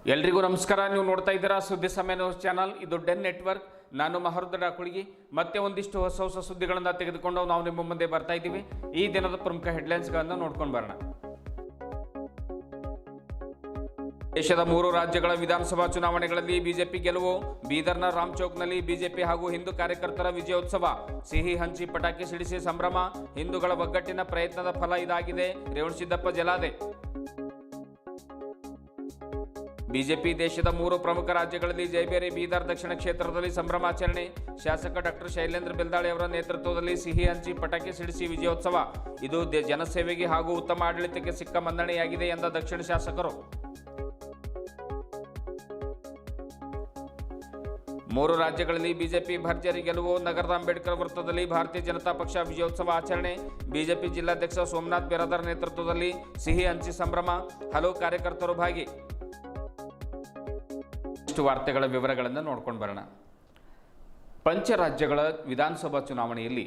ಎಲ್ರಿಗೂ ನಮಸ್ಕಾರ. ನೀವು ನೋಡ್ತಾ ಇದ್ದೀರಾ ಸುದ್ದಿ ಸಮಯ ನ್ಯೂಸ್ ಚಾನಲ್. ಇದು ಡೆನ್ ನೆಟ್ವರ್ಕ್. ನಾನು ಮಹರುದ್ರ ಡಾಕುಳಿಗಿ. ಮತ್ತೆ ಒಂದಿಷ್ಟು ಹೊಸ ಸುದ್ದಿಗಳನ್ನು ತೆಗೆದುಕೊಂಡು ನಾವು ನಿಮ್ಮ ಮುಂದೆ ಬರ್ತಾ ಇದ್ದೀವಿ. ಈ ದಿನದ ಪ್ರಮುಖ ಹೆಡ್ಲೈನ್ಸ್ಗಳನ್ನು ನೋಡ್ಕೊಂಡು ಬರೋಣ. ದೇಶದ 3 ರಾಜ್ಯಗಳ ವಿಧಾನಸಭಾ ಚುನಾವಣೆಗಳಲ್ಲಿ ಬಿಜೆಪಿ ಗೆಲುವು. ಬೀದರ್ನ ರಾಮ್ ಚೌಕ್ನಲ್ಲಿ ಬಿಜೆಪಿ ಹಾಗೂ ಹಿಂದೂ ಕಾರ್ಯಕರ್ತರ ವಿಜಯೋತ್ಸವ. ಸಿಹಿ ಹಂಚಿ ಪಟಾಕಿ ಸಿಡಿಸಿ ಸಂಭ್ರಮ. ಹಿಂದೂಗಳ ಒಗ್ಗಟ್ಟಿನ ಪ್ರಯತ್ನದ ಫಲ ಇದಾಗಿದೆ. ರೇವಣಸಿದ್ದಪ್ಪ ಜಲಾದೆ. ಬಿಜೆಪಿ ದೇಶದ 3 ಪ್ರಮುಖ ರಾಜ್ಯಗಳಲ್ಲಿ ಜಯಬೇರಿ. ಬೀದರ್ ದಕ್ಷಿಣ ಕ್ಷೇತ್ರದಲ್ಲಿ ಸಂಭ್ರಮಾಚರಣೆ. ಶಾಸಕ ಡಾಕ್ಟರ್ ಶೈಲೇಂದ್ರ ಬೆಲ್ದಾಳೆ ಅವರ ನೇತೃತ್ವದಲ್ಲಿ ಸಿಹಿ ಹಂಚಿ ಪಟಾಕಿ ಸಿಡಿಸಿ ವಿಜಯೋತ್ಸವ. ಇದು ಜನಸೇವೆಗೆ ಹಾಗೂ ಉತ್ತಮ ಆಡಳಿತಕ್ಕೆ ಸಿಕ್ಕ ಮನ್ನಣೆಯಾಗಿದೆ ಎಂದ ದಕ್ಷಿಣ ಶಾಸಕರು. 3 ರಾಜ್ಯಗಳಲ್ಲಿ ಬಿಜೆಪಿ ಭರ್ಜರಿ ಗೆಲುವು. ನಗರದ ಅಂಬೇಡ್ಕರ್ ವೃತ್ತದಲ್ಲಿ ಭಾರತೀಯ ಜನತಾ ಪಕ್ಷ ವಿಜಯೋತ್ಸವ ಆಚರಣೆ. ಬಿಜೆಪಿ ಜಿಲ್ಲಾಧ್ಯಕ್ಷ ಸೋಮನಾಥ್ ಬಿರಾದರ್ ನೇತೃತ್ವದಲ್ಲಿ ಸಿಹಿ ಹಂಚಿ ಸಂಭ್ರಮ. ಹಲವು ಕಾರ್ಯಕರ್ತರು ಭಾಗಿ. ಇಷ್ಟು ವಾರ್ತೆಗಳ ವಿವರಗಳನ್ನು ನೋಡ್ಕೊಂಡು ಬರೋಣ. ಪಂಚರಾಜ್ಯಗಳ ವಿಧಾನಸಭಾ ಚುನಾವಣೆಯಲ್ಲಿ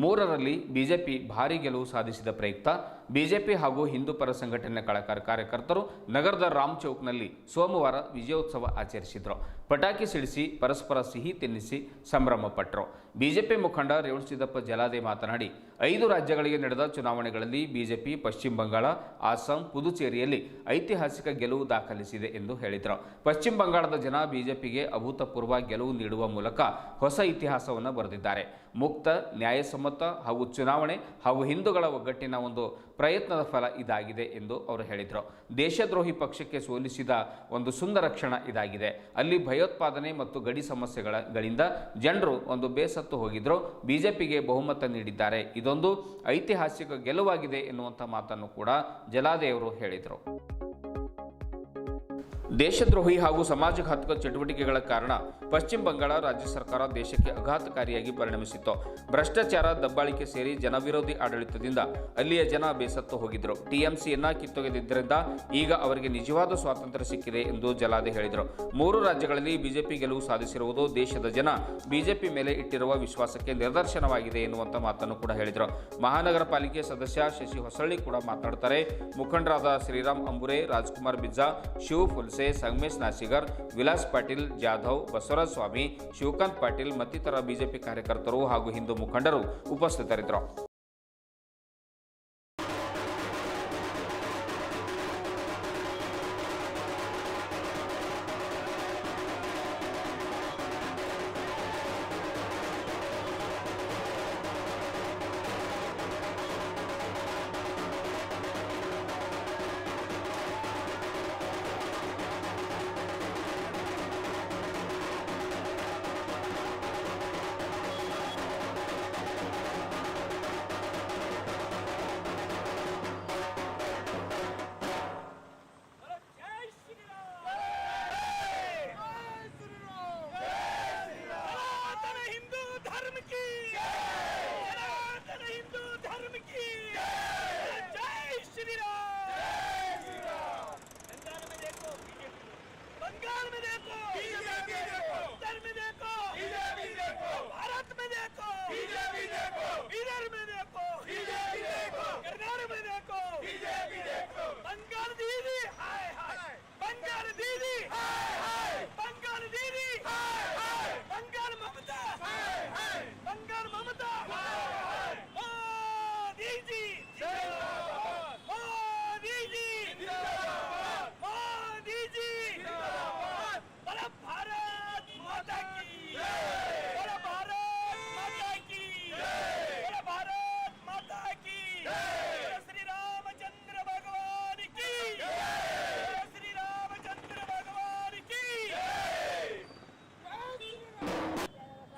3ರಲ್ಲಿ ಬಿಜೆಪಿ ಭಾರೀ ಗೆಲುವು ಸಾಧಿಸಿದ ಪ್ರಯುಕ್ತ ಬಿಜೆಪಿ ಹಾಗೂ ಹಿಂದೂ ಪರ ಸಂಘಟನೆ ಕಾರ್ಯಕರ್ತರು ನಗರದ ರಾಮ್ ಚೌಕ್ನಲ್ಲಿ ಸೋಮವಾರ ವಿಜಯೋತ್ಸವ ಆಚರಿಸಿದರು. ಪಟಾಕಿ ಸಿಡಿಸಿ ಪರಸ್ಪರ ಸಿಹಿ ತಿನ್ನಿಸಿ ಸಂಭ್ರಮ ಪಟ್ಟರು. ಬಿಜೆಪಿ ಮುಖಂಡ ರೇವಣಸಿದ್ದಪ್ಪ ಜಲಾದೆ ಮಾತನಾಡಿ, 5 ರಾಜ್ಯಗಳಿಗೆ ನಡೆದ ಚುನಾವಣೆಗಳಲ್ಲಿ ಬಿಜೆಪಿ ಪಶ್ಚಿಮ ಬಂಗಾಳ, ಅಸ್ಸಾಂ, ಪುದುಚೇರಿಯಲ್ಲಿ ಐತಿಹಾಸಿಕ ಗೆಲುವು ದಾಖಲಿಸಿದೆ ಎಂದು ಹೇಳಿದರು. ಪಶ್ಚಿಮ ಬಂಗಾಳದ ಜನ ಬಿಜೆಪಿಗೆ ಅಭೂತಪೂರ್ವ ಗೆಲುವು ನೀಡುವ ಮೂಲಕ ಹೊಸ ಇತಿಹಾಸವನ್ನು ಬರೆದಿದ್ದಾರೆ. ಮುಕ್ತ, ನ್ಯಾಯಸಮ್ಮತ ಹಾಗೂ ಚುನಾವಣೆ ಹಾಗೂ ಹಿಂದೂಗಳ ಒಗ್ಗಟ್ಟಿನ ಒಂದು ಪ್ರಯತ್ನದ ಫಲ ಇದಾಗಿದೆ ಎಂದು ಅವರು ಹೇಳಿದರು. ದೇಶದ್ರೋಹಿ ಪಕ್ಷಕ್ಕೆ ಸೋಲಿಸಿದ ಒಂದು ಸುಂದರ ಕ್ಷಣ ಇದಾಗಿದೆ. ಅಲ್ಲಿ ಭಯೋತ್ಪಾದನೆ ಮತ್ತು ಗಡಿ ಸಮಸ್ಯೆಗಳಿಂದ ಜನರು ಒಂದು ಬೇಸತ್ತು ಹೋಗಿದ್ರು. ಬಿಜೆಪಿಗೆ ಬಹುಮತ ನೀಡಿದ್ದಾರೆ. ಇದೊಂದು ಐತಿಹಾಸಿಕ ಗೆಲುವಾಗಿದೆ ಎನ್ನುವಂಥ ಮಾತನ್ನು ಕೂಡ ಜಲಾದೇವರು ಹೇಳಿದರು. ದೇಶದ್ರೋಹಿ ಹಾಗೂ ಸಮಾಜಘಾತಕ ಚಟುವಟಿಕೆಗಳ ಕಾರಣ ಪಶ್ಚಿಮ ಬಂಗಾಳ ರಾಜ್ಯ ಸರ್ಕಾರ ದೇಶಕ್ಕೆ ಆಘಾತಕಾರಿಯಾಗಿ ಪರಿಣಮಿಸಿತ್ತು. ಭ್ರಷ್ಟಾಚಾರ, ದಬ್ಬಾಳಿಕೆ ಸೇರಿ ಜನವಿರೋಧಿ ಆಡಳಿತದಿಂದ ಅಲ್ಲಿಯ ಜನ ಬೇಸತ್ತು ಹೋಗಿದ್ದರು. ಟಿಎಂಸಿಯನ್ನ ಕಿತ್ತೊಗೆದಿದ್ದರಿಂದ ಈಗ ಅವರಿಗೆ ನಿಜವಾದ ಸ್ವಾತಂತ್ರ್ಯ ಸಿಕ್ಕಿದೆ ಎಂದು ಜಲಾದೆ ಹೇಳಿದರು. 3 ರಾಜ್ಯಗಳಲ್ಲಿ ಬಿಜೆಪಿ ಗೆಲುವು ಸಾಧಿಸಿರುವುದು ದೇಶದ ಜನ ಬಿಜೆಪಿ ಮೇಲೆ ಇಟ್ಟಿರುವ ವಿಶ್ವಾಸಕ್ಕೆ ನಿದರ್ಶನವಾಗಿದೆ ಎನ್ನುವಂಥ ಮಾತನ್ನು ಕೂಡ ಹೇಳಿದರು. ಮಹಾನಗರ ಪಾಲಿಕೆ ಸದಸ್ಯ ಶಶಿ ಹೊಸಳ್ಳಿ ಕೂಡ ಮಾತನಾಡುತ್ತಾರೆ. ಮುಖಂಡರಾದ ಶ್ರೀರಾಮ್ ಅಂಬುರೆ, ರಾಜ್ಕುಮಾರ್ ಬಿಜ್ಜಾ, ಶಿವ್ ಫುಲ್ಸೆ, ಸಂಗಮೇಶ್ ನಾಸಿಗರ್, ವಿಲಾಸ್ ಪಾಟೀಲ್ ಜಾಧವ್, ಬಸವರಾಜ ಸ್ವಾಮಿ, ಶಿವಕಾಂತ್ ಪಾಟೀಲ್ ಮತ್ತಿತರ ಬಿಜೆಪಿ ಕಾರ್ಯಕರ್ತರು ಹಾಗೂ ಹಿಂದೂ ಮುಖಂಡರು ಉಪಸ್ಥಿತರಿದ್ದರು.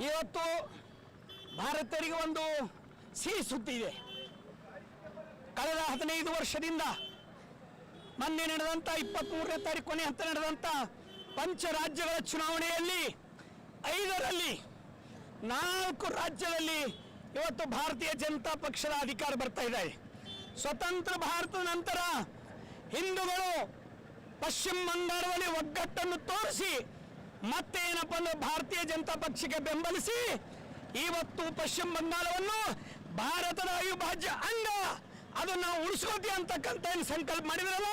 ಇವತ್ತು ಭಾರತೀಯರಿಗೆ ಒಂದು ಸಿಹಿ ಸುದ್ದಿ ಇದೆ. ಕಳೆದ 15 ವರ್ಷದಿಂದ ಮೊನ್ನೆ ನಡೆದಂಥ 23ನೇ ತಾರೀಕು ಕೊನೆ ಹಂತ ನಡೆದಂಥ ಪಂಚ ರಾಜ್ಯಗಳ ಚುನಾವಣೆಯಲ್ಲಿ 5ರಲ್ಲಿ 4 ರಾಜ್ಯದಲ್ಲಿ ಇವತ್ತು ಭಾರತೀಯ ಜನತಾ ಪಕ್ಷದ ಅಧಿಕಾರ ಬರ್ತಾ ಇದೆ. ಸ್ವತಂತ್ರ ಭಾರತದ ನಂತರ ಹಿಂದೂಗಳು ಪಶ್ಚಿಮ ಬಂಗಾಳದಲ್ಲಿ ಒಗ್ಗಟ್ಟನ್ನು ತೋರಿಸಿ ಮತ್ತೆ ಏನಪ್ಪ ಅಂದ್ರೆ ಭಾರತೀಯ ಜನತಾ ಪಕ್ಷಕ್ಕೆ ಬೆಂಬಲಿಸಿ ಇವತ್ತು ಪಶ್ಚಿಮ ಬಂಗಾಳವನ್ನು ಭಾರತದ ಅವಿಭಾಜ್ಯ ಅಂಗ ಅದನ್ನು ನಾವು ಉಳಿಸ್ಕೋತೀವಿ ಅಂತಕ್ಕಂಥ ಏನು ಸಂಕಲ್ಪ ಮಾಡಿದ್ರಲ್ಲ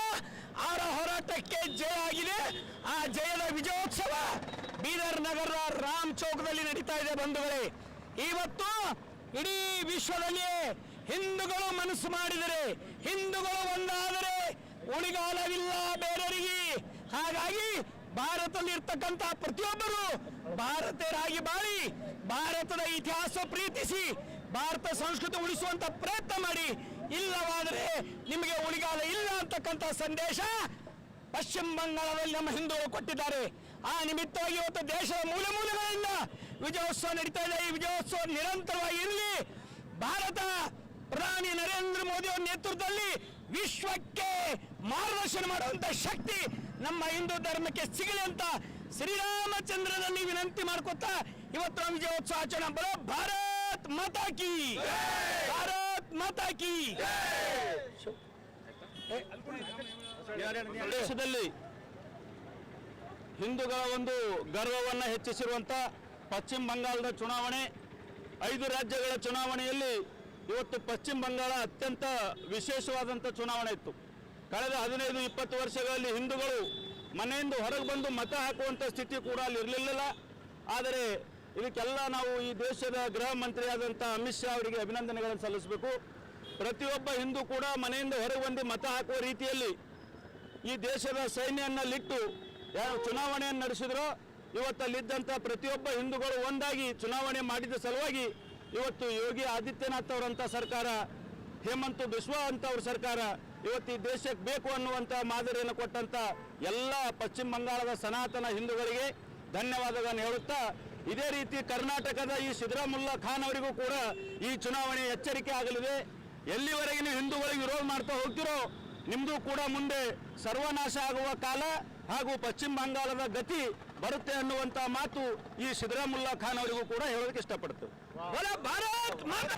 ಅವರ ಹೋರಾಟಕ್ಕೆ ಜಯ ಆಗಿದೆ. ಆ ಜಯದ ವಿಜಯೋತ್ಸವ ಬೀದರ್ ನಗರದ ರಾಮ್ ಚೌಕದಲ್ಲಿ ನಡೀತಾ ಇದೆ ಬಂಧುಗಳೇ. ಇವತ್ತು ಇಡೀ ವಿಶ್ವದಲ್ಲಿಯೇ ಹಿಂದೂಗಳು ಮನಸ್ಸು ಮಾಡಿದರೆ, ಹಿಂದೂಗಳು ಒಂದಾದರೆ ಉಳಿಗಾಲವಿಲ್ಲ ಬೇರೆಯವರಿಗೆ. ಹಾಗಾಗಿ ಭಾರತದಲ್ಲಿ ಇರ್ತಕ್ಕಂಥ ಪ್ರತಿಯೊಬ್ಬರು ಭಾರತೀಯರಾಗಿ ಬಾಳಿ ಭಾರತದ ಇತಿಹಾಸ ಪ್ರೀತಿಸಿ ಭಾರತ ಸಂಸ್ಕೃತಿ ಉಳಿಸುವಂತ ಪ್ರಯತ್ನ ಮಾಡಿ. ಇಲ್ಲವಾದರೆ ನಿಮಗೆ ಉಳಿಗಾಲ ಇಲ್ಲ ಅಂತಕ್ಕಂಥ ಸಂದೇಶ ಪಶ್ಚಿಮ ಬಂಗಾಳದಲ್ಲಿ ನಮ್ಮ ಹಿಂದೂಗಳು ಕೊಟ್ಟಿದ್ದಾರೆ. ಆ ನಿಮಿತ್ತವಾಗಿ ಇವತ್ತು ದೇಶದ ಮೂಲೆ ಮೂಲೆಗಳಿಂದ ವಿಜಯೋತ್ಸವ ನಡೀತಾ ಇದೆ. ಈ ವಿಜಯೋತ್ಸವ ನಿರಂತರವಾಗಿ ಇರಲಿ. ಭಾರತ ಪ್ರಧಾನಿ ನರೇಂದ್ರ ಮೋದಿ ಅವರ ನೇತೃತ್ವದಲ್ಲಿ ವಿಶ್ವಕ್ಕೆ ಮಾರ್ಗದರ್ಶನ ಮಾಡುವಂತ ಶಕ್ತಿ ನಮ್ಮ ಹಿಂದೂ ಧರ್ಮಕ್ಕೆ ಸಿಗಲಿ ಅಂತ ಶ್ರೀರಾಮಚಂದ್ರನಲ್ಲಿ ವಿನಂತಿ ಮಾಡ್ಕೊತಾ ಇವತ್ತು ನಮ್ಮ ವಿಜಯೋತ್ಸವ ಆಚರಣೆ ಬರೋ. ಭಾರತ್ ಮಾತಾ ಕಿ, ಭಾರತ್ ಮಾತಾ ಕಿ. ದೇಶದಲ್ಲಿ ಹಿಂದೂಗಳ ಒಂದು ಗರ್ವವನ್ನು ಹೆಚ್ಚಿಸಿರುವಂಥ ಪಶ್ಚಿಮ ಬಂಗಾಳದ ಚುನಾವಣೆ, 5 ರಾಜ್ಯಗಳ ಚುನಾವಣೆಯಲ್ಲಿ ಇವತ್ತು ಪಶ್ಚಿಮ ಬಂಗಾಳ ಅತ್ಯಂತ ವಿಶೇಷವಾದಂಥ ಚುನಾವಣೆ ಇತ್ತು. ಕಳೆದ 15-20 ವರ್ಷಗಳಲ್ಲಿ ಹಿಂದೂಗಳು ಮನೆಯಿಂದ ಹೊರಗೆ ಬಂದು ಮತ ಹಾಕುವಂಥ ಸ್ಥಿತಿ ಕೂಡ ಅಲ್ಲಿ ಇರಲಿಲ್ಲ. ಆದರೆ ಇದಕ್ಕೆಲ್ಲ ನಾವು ಈ ದೇಶದ ಗೃಹ ಮಂತ್ರಿಯಾದಂಥ ಅಮಿತ್ ಶಾ ಅವರಿಗೆ ಅಭಿನಂದನೆಗಳನ್ನು ಸಲ್ಲಿಸಬೇಕು. ಪ್ರತಿಯೊಬ್ಬ ಹಿಂದೂ ಕೂಡ ಮನೆಯಿಂದ ಹೊರಗೆ ಬಂದು ಮತ ಹಾಕುವ ರೀತಿಯಲ್ಲಿ ಈ ದೇಶದ ಸೈನ್ಯವನ್ನಿಟ್ಟು ಯಾರು ಚುನಾವಣೆಯನ್ನು ನಡೆಸಿದ್ರೋ ಇವತ್ತಲ್ಲಿದ್ದಂಥ ಪ್ರತಿಯೊಬ್ಬ ಹಿಂದೂಗಳು ಒಂದಾಗಿ ಚುನಾವಣೆ ಮಾಡಿದ ಸಲುವಾಗಿ ಇವತ್ತು ಯೋಗಿ ಆದಿತ್ಯನಾಥ್ ಅವರಂಥ ಸರ್ಕಾರ, ಹೇಮಂತ್ ಬಿಸ್ವಾ ಅಂತವ್ರ ಸರ್ಕಾರ ಇವತ್ತು ಈ ದೇಶಕ್ಕೆ ಬೇಕು ಅನ್ನುವಂಥ ಮಾದರಿಯನ್ನು ಕೊಟ್ಟಂಥ ಎಲ್ಲ ಪಶ್ಚಿಮ ಬಂಗಾಳದ ಸನಾತನ ಹಿಂದೂಗಳಿಗೆ ಧನ್ಯವಾದಗಳನ್ನು ಹೇಳುತ್ತಾ, ಇದೇ ರೀತಿ ಕರ್ನಾಟಕದ ಈ ಸಿದ್ದರಾಮುಲ್ಲಾ ಖಾನ್ ಅವರಿಗೂ ಕೂಡ ಈ ಚುನಾವಣೆ ಎಚ್ಚರಿಕೆ ಆಗಲಿದೆ. ಎಲ್ಲಿವರೆಗೆ ನೀವು ಹಿಂದೂಗಳಿಗೆ ವಿರೋಧ ಮಾಡ್ತಾ ಹೋಗ್ತಿರೋ ನಿಮ್ಮದು ಕೂಡ ಮುಂದೆ ಸರ್ವನಾಶ ಆಗುವ ಕಾಲ ಹಾಗೂ ಪಶ್ಚಿಮ ಬಂಗಾಳದ ಗತಿ ಬರುತ್ತೆ ಅನ್ನುವಂಥ ಮಾತು ಈ ಸಿದ್ದರಾಮುಲ್ಲಾ ಖಾನ್ ಅವರಿಗೂ ಕೂಡ ಹೇಳೋದಕ್ಕೆ ಇಷ್ಟಪಡ್ತೇವೆ. ಭಾರತ್ ಮಾತಾ.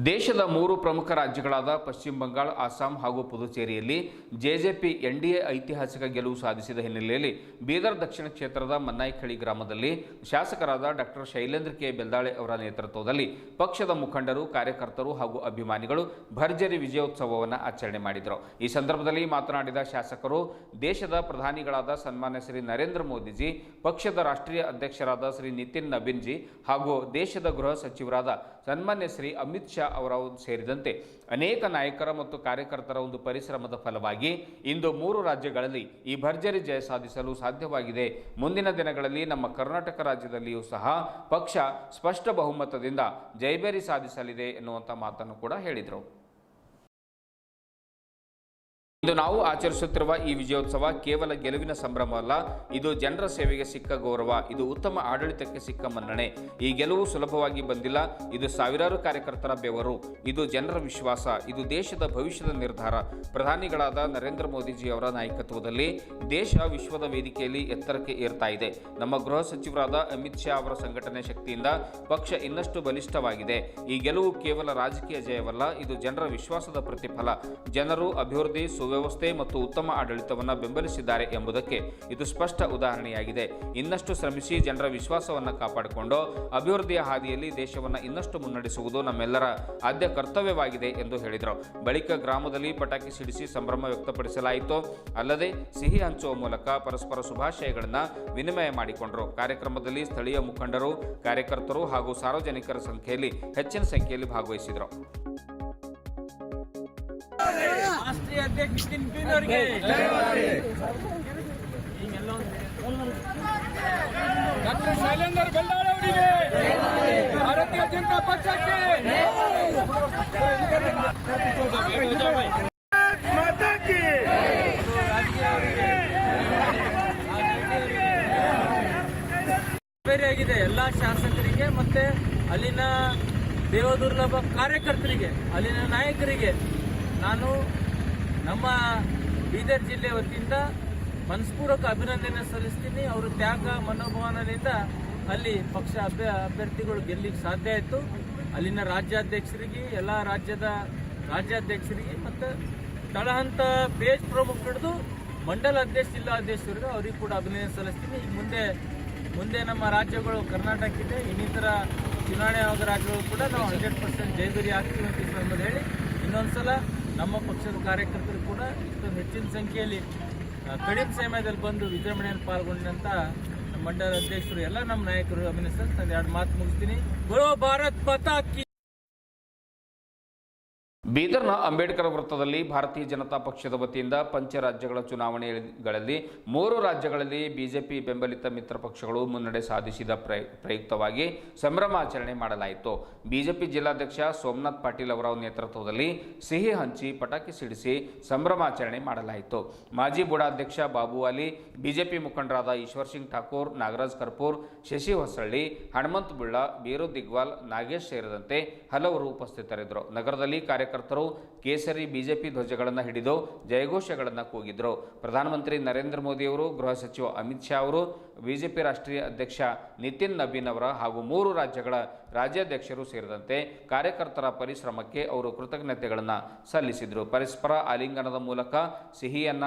ದೇಶದ 3 ಪ್ರಮುಖ ರಾಜ್ಯಗಳಾದ ಪಶ್ಚಿಮ ಬಂಗಾಳ, ಅಸ್ಸಾಂ ಹಾಗೂ ಪುದುಚೇರಿಯಲ್ಲಿ ಜೆಜೆಪಿ ಎನ್ಡಿಎ ಐತಿಹಾಸಿಕ ಗೆಲುವು ಸಾಧಿಸಿದ ಹಿನ್ನೆಲೆಯಲ್ಲಿ ಬೀದರ್ ದಕ್ಷಿಣ ಕ್ಷೇತ್ರದ ಮನ್ನಾಯಿಖಳಿ ಗ್ರಾಮದಲ್ಲಿ ಶಾಸಕರಾದ ಡಾಕ್ಟರ್ ಶೈಲೇಂದ್ರ ಕೆ ಬೆಲ್ದಾಳೆ ಅವರ ನೇತೃತ್ವದಲ್ಲಿ ಪಕ್ಷದ ಮುಖಂಡರು, ಕಾರ್ಯಕರ್ತರು ಹಾಗೂ ಅಭಿಮಾನಿಗಳು ಭರ್ಜರಿ ವಿಜಯೋತ್ಸವವನ್ನು ಆಚರಣೆ ಮಾಡಿದರು. ಈ ಸಂದರ್ಭದಲ್ಲಿ ಮಾತನಾಡಿದ ಶಾಸಕರು, ದೇಶದ ಪ್ರಧಾನಿಗಳಾದ ಸನ್ಮಾನ್ಯ ಶ್ರೀ ನರೇಂದ್ರ ಮೋದಿಜಿ, ಪಕ್ಷದ ರಾಷ್ಟ್ರೀಯ ಅಧ್ಯಕ್ಷರಾದ ಶ್ರೀ ನಿತಿನ್ ನಬೀನ್ಜಿ ಹಾಗೂ ದೇಶದ ಗೃಹ ಸಚಿವರಾದ ಸನ್ಮಾನ್ಯ ಶ್ರೀ ಅಮಿತ್ ಶಾ ಅವರ ಸೇರಿದಂತೆ ಅನೇಕ ನಾಯಕರ ಮತ್ತು ಕಾರ್ಯಕರ್ತರ ಒಂದು ಪರಿಶ್ರಮದ ಫಲವಾಗಿ ಇಂದು 3 ರಾಜ್ಯಗಳಲ್ಲಿ ಈ ಭರ್ಜರಿ ಜಯ ಸಾಧಿಸಲು ಸಾಧ್ಯವಾಗಿದೆ. ಮುಂದಿನ ದಿನಗಳಲ್ಲಿ ನಮ್ಮ ಕರ್ನಾಟಕ ರಾಜ್ಯದಲ್ಲಿಯೂ ಸಹ ಪಕ್ಷ ಸ್ಪಷ್ಟ ಬಹುಮತದಿಂದ ಜಯಬೇರಿ ಸಾಧಿಸಲಿದೆ ಎನ್ನುವಂಥ ಮಾತನ್ನು ಕೂಡ ಹೇಳಿದರು. ಇಂದು ನಾವು ಆಚರಿಸುತ್ತಿರುವ ಈ ವಿಜಯೋತ್ಸವ ಕೇವಲ ಗೆಲುವಿನ ಸಂಭ್ರಮವಲ್ಲ, ಇದು ಜನರ ಸೇವೆಗೆ ಸಿಕ್ಕ ಗೌರವ, ಇದು ಉತ್ತಮ ಆಡಳಿತಕ್ಕೆ ಸಿಕ್ಕ ಮನ್ನಣೆ. ಈ ಗೆಲುವು ಸುಲಭವಾಗಿ ಬಂದಿಲ್ಲ. ಇದು ಸಾವಿರಾರು ಕಾರ್ಯಕರ್ತರ ಬೆವರು, ಇದು ಜನರ ವಿಶ್ವಾಸ, ಇದು ದೇಶದ ಭವಿಷ್ಯದ ನಿರ್ಧಾರ. ಪ್ರಧಾನಿಗಳಾದ ನರೇಂದ್ರ ಮೋದಿಜಿ ಅವರ ನಾಯಕತ್ವದಲ್ಲಿ ದೇಶ ವಿಶ್ವದ ವೇದಿಕೆಯಲ್ಲಿ ಎತ್ತರಕ್ಕೆ ಏರ್ತಾ ಇದೆ. ನಮ್ಮ ಗೃಹ ಸಚಿವರಾದ ಅಮಿತ್ ಶಾ ಅವರ ಸಂಘಟನೆ ಶಕ್ತಿಯಿಂದ ಪಕ್ಷ ಇನ್ನಷ್ಟು ಬಲಿಷ್ಠವಾಗಿದೆ. ಈ ಗೆಲುವು ಕೇವಲ ರಾಜಕೀಯ ಜಯವಲ್ಲ, ಇದು ಜನರ ವಿಶ್ವಾಸದ ಪ್ರತಿಫಲ. ಜನರು ಅಭಿವೃದ್ಧಿ, ವ್ಯವಸ್ಥೆ ಮತ್ತು ಉತ್ತಮ ಆಡಳಿತವನ್ನು ಬೆಂಬಲಿಸಿದ್ದಾರೆ ಎಂಬುದಕ್ಕೆ ಇದು ಸ್ಪಷ್ಟ ಉದಾಹರಣೆಯಾಗಿದೆ. ಇನ್ನಷ್ಟು ಶ್ರಮಿಸಿ ಜನರ ವಿಶ್ವಾಸವನ್ನು ಕಾಪಾಡಿಕೊಂಡು ಅಭಿವೃದ್ಧಿಯ ಹಾದಿಯಲ್ಲಿ ದೇಶವನ್ನು ಇನ್ನಷ್ಟು ಮುನ್ನಡೆಸುವುದು ನಮ್ಮೆಲ್ಲರ ಆದ್ಯ ಕರ್ತವ್ಯವಾಗಿದೆ ಎಂದು ಹೇಳಿದರು. ಬಳಿಕ ಗ್ರಾಮದಲ್ಲಿ ಪಟಾಕಿ ಸಿಡಿಸಿ ಸಂಭ್ರಮ ವ್ಯಕ್ತಪಡಿಸಲಾಯಿತು. ಅಲ್ಲದೆ ಸಿಹಿ ಹಂಚುವ ಮೂಲಕ ಪರಸ್ಪರ ಶುಭಾಶಯಗಳನ್ನು ವಿನಿಮಯ ಮಾಡಿಕೊಂಡರು. ಕಾರ್ಯಕ್ರಮದಲ್ಲಿ ಸ್ಥಳೀಯ ಮುಖಂಡರು, ಕಾರ್ಯಕರ್ತರು ಹಾಗೂ ಸಾರ್ವಜನಿಕರ ಹೆಚ್ಚಿನ ಸಂಖ್ಯೆಯಲ್ಲಿ ಭಾಗವಹಿಸಿದರು. ರಾಷ್ಟ್ರೀಯ ಅಧ್ಯಕ್ಷ ನಿತಿನ್ ಅವರಿಗೆ ಡಾಕ್ಟರ್ ಶೈಲೇಂದ್ರ ಬೆಲ್ದಾಳೆ ಅವರಿಗೆ, ಭಾರತೀಯ ಜನತಾ ಪಕ್ಷಕ್ಕೆ ಬೇರೆಯಾಗಿದೆ. ಎಲ್ಲ ಶಾಸಕರಿಗೆ ಮತ್ತೆ ಅಲ್ಲಿನ ದೇವದುರ್ಲಭ ಕಾರ್ಯಕರ್ತರಿಗೆ, ಅಲ್ಲಿನ ನಾಯಕರಿಗೆ ನಾನು ನಮ್ಮ ಬೀದರ್ ಜಿಲ್ಲೆ ವತಿಯಿಂದ ಮನಸ್ಪೂರ್ವಕ ಅಭಿನಂದನೆ ಸಲ್ಲಿಸ್ತೀನಿ. ಅವರು ತ್ಯಾಗ ಮನೋಭಾವನದಿಂದ ಅಲ್ಲಿ ಪಕ್ಷ ಅಭ್ಯರ್ಥಿಗಳು ಗೆಲ್ಲಿಕ್ಕೆ ಸಾಧ್ಯ ಆಯಿತು. ಅಲ್ಲಿನ ರಾಜ್ಯಾಧ್ಯಕ್ಷರಿಗೆ, ಎಲ್ಲ ರಾಜ್ಯದ ರಾಜ್ಯಾಧ್ಯಕ್ಷರಿಗೆ ಮತ್ತು ತಳಹಂತ ಪೇಜ್ ಪ್ರಮುಖ ಹಿಡಿದು ಮಂಡಲ ಅಧ್ಯಕ್ಷ, ಜಿಲ್ಲಾಧ್ಯಕ್ಷರಿಗೆ ಅವರಿಗೆ ಕೂಡ ಅಭಿನಂದನೆ ಸಲ್ಲಿಸ್ತೀನಿ. ಈಗ ಮುಂದೆ ನಮ್ಮ ರಾಜ್ಯಗಳು ಕರ್ನಾಟಕ ಇದೆ, ಇನ್ನಿತರ ಚುನಾವಣೆ ಆದ ರಾಜ್ಯಗಳು ಕೂಡ ನಾವು 100% ಜಯಭೇರಿ ಆಗ್ತೀವಿ ಅಂತ ಸಂಬಂಧ ಹೇಳಿ ಇನ್ನೊಂದ್ಸಲ ನಮ್ಮ ಪಕ್ಷದ ಕಾರ್ಯಕರ್ತರು ಕೂಡ ಇಷ್ಟೊಂದು ಹೆಚ್ಚಿನ ಸಂಖ್ಯೆಯಲ್ಲಿ ಕಡಿಮೆ ಸಮಯದಲ್ಲಿ ಬಂದು ವಿಜೃಂಭಣೆಯಲ್ಲಿ ಪಾಲ್ಗೊಂಡಂತ ಮಂಡಲ ಅಧ್ಯಕ್ಷರು ಎಲ್ಲ ನಮ್ಮ ನಾಯಕರು ಅಭಿನಂದಿಸ್ತಾರೆ. ನಾನು 2 ಮಾತು ಮುಗಿಸ್ತೀನಿ. ಬೋಲೋ ಭಾರತ್ ಮಾತಾ ಕಿ. ಬೀದರ್ನ ಅಂಬೇಡ್ಕರ್ ವೃತ್ತದಲ್ಲಿ ಭಾರತೀಯ ಜನತಾ ಪಕ್ಷದ ವತಿಯಿಂದ ಪಂಚರಾಜ್ಯಗಳ ಚುನಾವಣೆಗಳಲ್ಲಿ 3 ರಾಜ್ಯಗಳಲ್ಲಿ ಬಿಜೆಪಿ ಬೆಂಬಲಿತ ಮಿತ್ರ ಪಕ್ಷಗಳು ಮುನ್ನಡೆ ಸಾಧಿಸಿದ ಪ್ರಯುಕ್ತವಾಗಿ ಸಂಭ್ರಮಾಚರಣೆ ಮಾಡಲಾಯಿತು. ಬಿಜೆಪಿ ಜಿಲ್ಲಾಧ್ಯಕ್ಷ ಸೋಮನಾಥ್ ಪಾಟೀಲ್ ಅವರ ನೇತೃತ್ವದಲ್ಲಿ ಸಿಹಿ ಹಂಚಿ ಪಟಾಕಿ ಸಿಡಿಸಿ ಸಂಭ್ರಮಾಚರಣೆ ಮಾಡಲಾಯಿತು. ಮಾಜಿ ಬುಡಾಧ್ಯಕ್ಷ ಬಾಬು ಅಲಿ, ಬಿಜೆಪಿ ಮುಖಂಡರಾದ ಈಶ್ವರ್ ಸಿಂಗ್ ಠಾಕೂರ್, ನಾಗರಾಜ್ ಕರ್ಪೂರ್, ಶಶಿ ಹೊಸಳ್ಳಿ, ಹನುಮಂತ್ ಬುಳ್ಳ, ಬೀರು ದಿಗ್ವಾಲ್, ನಾಗೇಶ್ ಸೇರಿದಂತೆ ಹಲವರು ಉಪಸ್ಥಿತರಿದ್ದರು. ನಗರದಲ್ಲಿ ಕಾರ್ಯಕರ್ತರು ಕೇಸರಿ ಬಿಜೆಪಿ ಧ್ವಜಗಳನ್ನು ಹಿಡಿದು ಜಯಘೋಷಗಳನ್ನು ಕೂಗಿದ್ರು. ಪ್ರಧಾನಮಂತ್ರಿ ನರೇಂದ್ರ ಮೋದಿ ಅವರು, ಗೃಹ ಸಚಿವ ಅಮಿತ್ ಶಾ ಅವರು, ಬಿಜೆಪಿ ರಾಷ್ಟ್ರೀಯ ಅಧ್ಯಕ್ಷ ನಿತಿನ್ ನಬೀನ್ ಅವರ ಹಾಗೂ 3 ರಾಜ್ಯಗಳ ರಾಜ್ಯಾಧ್ಯಕ್ಷರು ಸೇರಿದಂತೆ ಕಾರ್ಯಕರ್ತರ ಪರಿಶ್ರಮಕ್ಕೆ ಅವರು ಕೃತಜ್ಞತೆಗಳನ್ನು ಸಲ್ಲಿಸಿದರು. ಪರಸ್ಪರ ಆಲಿಂಗನದ ಮೂಲಕ ಸಿಹಿಯನ್ನ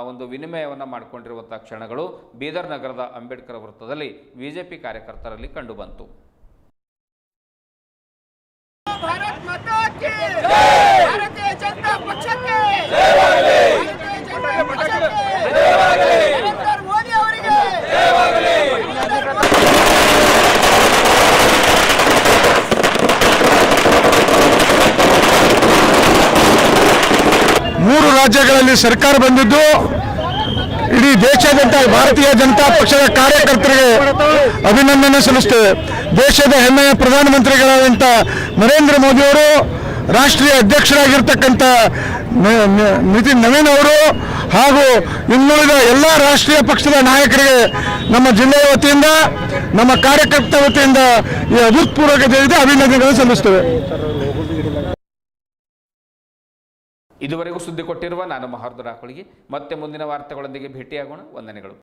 ಒಂದು ವಿನಿಮಯವನ್ನು ಮಾಡಿಕೊಂಡಿರುವಂತಹ ಕ್ಷಣಗಳು ಬೀದರ್ ನಗರದ ಅಂಬೇಡ್ಕರ್ ವೃತ್ತದಲ್ಲಿ ಬಿಜೆಪಿ ಕಾರ್ಯಕರ್ತರಲ್ಲಿ ಕಂಡುಬಂತು. भारत माता की जय, भारतीय जनता पक्ष की जय, भारतीय जनता पक्ष की जय, नरेंद्र मोदी ಅವರಿಗೆ ಜಯವಾಗಲಿ. ಮೂರು ರಾಜ್ಯಗಳಲ್ಲಿ ಸರ್ಕಾರ ಬಂದಿದ್ದು ಇಡೀ ದೇಶಾದ್ಯಂತ ಭಾರತೀಯ ಜನತಾ ಪಕ್ಷದ ಕಾರ್ಯಕರ್ತರಿಗೆ ಅಭಿನಂದನೆ ಸಲ್ಲಿಸುತ್ತೇವೆ. ದೇಶದ ಹೆಮ್ಮೆಯ ಪ್ರಧಾನಮಂತ್ರಿಗಳಾದಂಥ ನರೇಂದ್ರ ಮೋದಿಯವರು, ರಾಷ್ಟ್ರೀಯ ಅಧ್ಯಕ್ಷರಾಗಿರ್ತಕ್ಕಂಥ ನಿತಿನ್ ನವೀನ್ ಅವರು ಹಾಗೂ ಇನ್ನುಳಿದ ಎಲ್ಲ ರಾಷ್ಟ್ರೀಯ ಪಕ್ಷದ ನಾಯಕರಿಗೆ ನಮ್ಮ ಜಿಲ್ಲೆಯ ವತಿಯಿಂದ, ನಮ್ಮ ಕಾರ್ಯಕರ್ತರ ವತಿಯಿಂದ ಈ ಅಭೂತಪೂರ್ವಕ ಅಭಿನಂದನೆಗಳನ್ನು ಸಲ್ಲಿಸುತ್ತೇವೆ. ಇದುವರೆಗೂ ಸುದ್ದಿ ಕೊಟ್ಟಿರುವ ನಾನು ಮಹಾರ್ದು ರಾಕೋಳಿಗೆ ಮತ್ತೆ ಮುಂದಿನ ವಾರ್ತೆಗಳೊಂದಿಗೆ ಭೇಟಿಯಾಗೋಣ. ವಂದನೆಗಳು.